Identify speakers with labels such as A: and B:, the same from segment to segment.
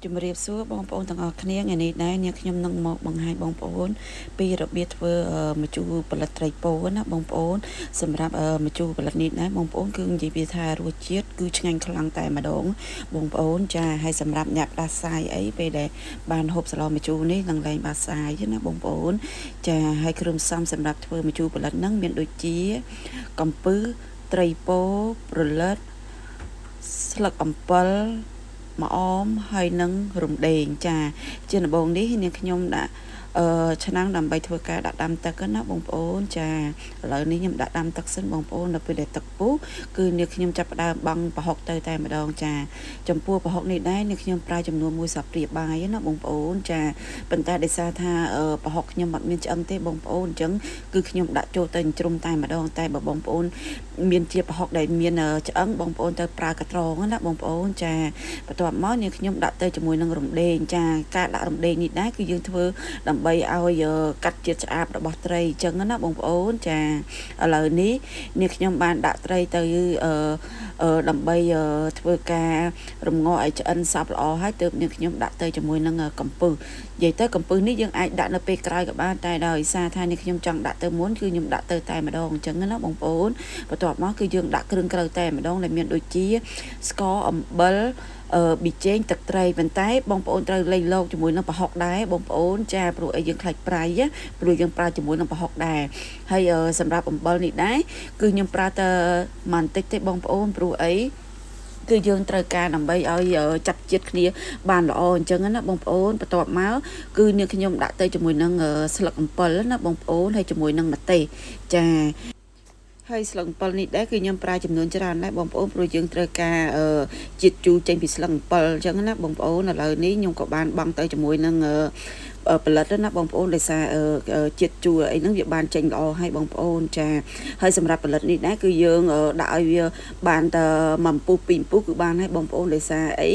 A: ជំរាបសួរបងប្អូនទាំងអស់គ្នាថ្ងៃនេះដែរនាងខ្ញុំនឹងមកបង្ហាញបងប្អូនពីរបៀបធ្វើម្ជូរផលិតត្រីពោណាបងប្អូនសម្រាប់ម្ជូរផលិតនេះដែរបងប្អូនគឺនិយាយវាថារសជាតិគឺឆ្ងាញ់ខ្លាំងតែម្ដងបងប្អូនចាហើយសម្រាប់អ្នកផ្ដាសាយអីពេលដែលបានហូបសាឡម្ជូរនេះនឹងលែងបាសាយណាបងប្អូនចាហើយគ្រឿងផ្សំសម្រាប់ធ្វើម្ជូរផលិតហ្នឹងមានដូចជាកំពឹសត្រីពោប្រលិតស្លឹកអំពិលម្អមហើយនឹងរំដេងចាជាដំបូងនេះនាងខ្ញុំដាក់ឆ្នាំងដើម្បីធ្វើការដាក់ដាំទឹកណាបងប្អូនចាឥឡូវនេះខ្ញុំដាក់ដាំទឹកសិនបងប្អូនដល់ពេលដែលទឹកពុះគឺនាងខ្ញុំចាប់ផ្ដើមបង់ប្រហុកទៅតែម្ដងចាចំពោះប្រហុកនេះដែរនាងខ្ញុំប្រើចំនួន1ស្លាបព្រាបាយណាបងប្អូនចាប៉ុន្តែដោយសារថាប្រហុកខ្ញុំអត់មានឆ្អឹងទេបងប្អូនអញ្ចឹងគឺខ្ញុំដាក់ចូលទៅជ្រុំតែម្ដងតែបើបងប្អូនមានជាប្រហុកដែលមានឆ្អឹងបងប្អូនទៅប្រើកត្រងណាបងប្អូនចាបន្ទាប់មកនាងខ្ញុំដាក់ទៅជាមួយនឹងរំដេងចាការដាក់រំដេងនេះដែរគឺយើងធ្វើដើម្បីឲ្យកាត់ជាតិឆ្អាបរបស់ត្រីអញ្ចឹងណាបងប្អូនចាឥឡូវនេះនាងខ្ញុំបានដាក់ត្រីទៅដើម្បីធ្វើការរំងាស់ឲ្យឆ្អិនសព្វល្អហើយទើបនាងខ្ញុំដាក់ទៅជាមួយនឹងកំពឹសនិយាយទៅកំពឹសនេះយើងអាចដាក់នៅពេលក្រោយក៏បានតែដោយសារថានាងខ្ញុំចង់ដាក់ទៅមុនគឺខ្ញុំដាក់ទៅតែម្ដងអញ្ចឹងណាបងប្អូនបន្ទាប់មកគឺយើងដាក់គ្រឿងក្រៅតែម្ដងដែលមានដូចជាស្ករអំបិលប៊ីចេងទឹកត្រីប៉ុន្តែបងប្អូនត្រូវលៃលកជាមួយនឹងប្រហុកដែរបងប្អូនចាព្រោះអីយើងខ្លាចប្រៃព្រោះយើងប្រើជាមួយនឹងប្រហុកដែរហើយសម្រាប់អំបិលនេះដែរគឺខ្ញុំប្រើតែបន្តិចទេបងប្អូនព្រោះអីគឺយើងត្រូវការដើម្បីឲ្យចាប់ជាតិគ្នាបានល្អអញ្ចឹងណាបងប្អូនបន្ទាប់មកគឺនាងខ្ញុំដាក់ទៅជាមួយនឹងស្លឹកអំពិលណាបងប្អូនហើយជាមួយនឹងម្ទេសចាហើយស្លឹកអំពិលនេះដែរគឺខ្ញុំប្រើចំនួនច្រើនដែរបងប្អូនព្រោះយើងត្រូវការជាតិជូរចេញពីស្លឹកអំពិលអញ្ចឹងណាបងប្អូនឥឡូវនេះខ្ញុំក៏បានបង់ទៅជាមួយនឹងផលិតណាបងប្អូនដោយសារជាតិជូរអីហ្នឹងវាបានចេញល្អហើយបងប្អូនចាហើយសម្រាប់ផលិតនេះដែរគឺយើងដាក់ឲ្យវាបានតែ1អំពូស2អំពូសគឺបានហើយបងប្អូនដោយសារអី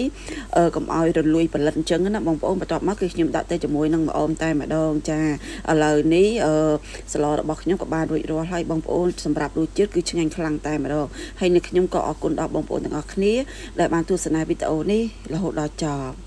A: កុំឲ្យរលួយផលិតអញ្ចឹងណាបងប្អូនបន្ទាប់មកគឺខ្ញុំដាក់ទៅជាមួយនឹងម្អមតែម្ដងចាឥឡូវនេះស្លរបស់ខ្ញុំក៏បានរួចរាល់ហើយបងប្អូនសម្រាប់រសជាតិគឺឆ្ងាញ់ខ្លាំងតែម្ដងហើយនេះខ្ញុំក៏អរគុណដល់បងប្អូនទាំងអស់គ្នាដែលបានទស្សនាវីដេអូនេះរហូតដល់ចប់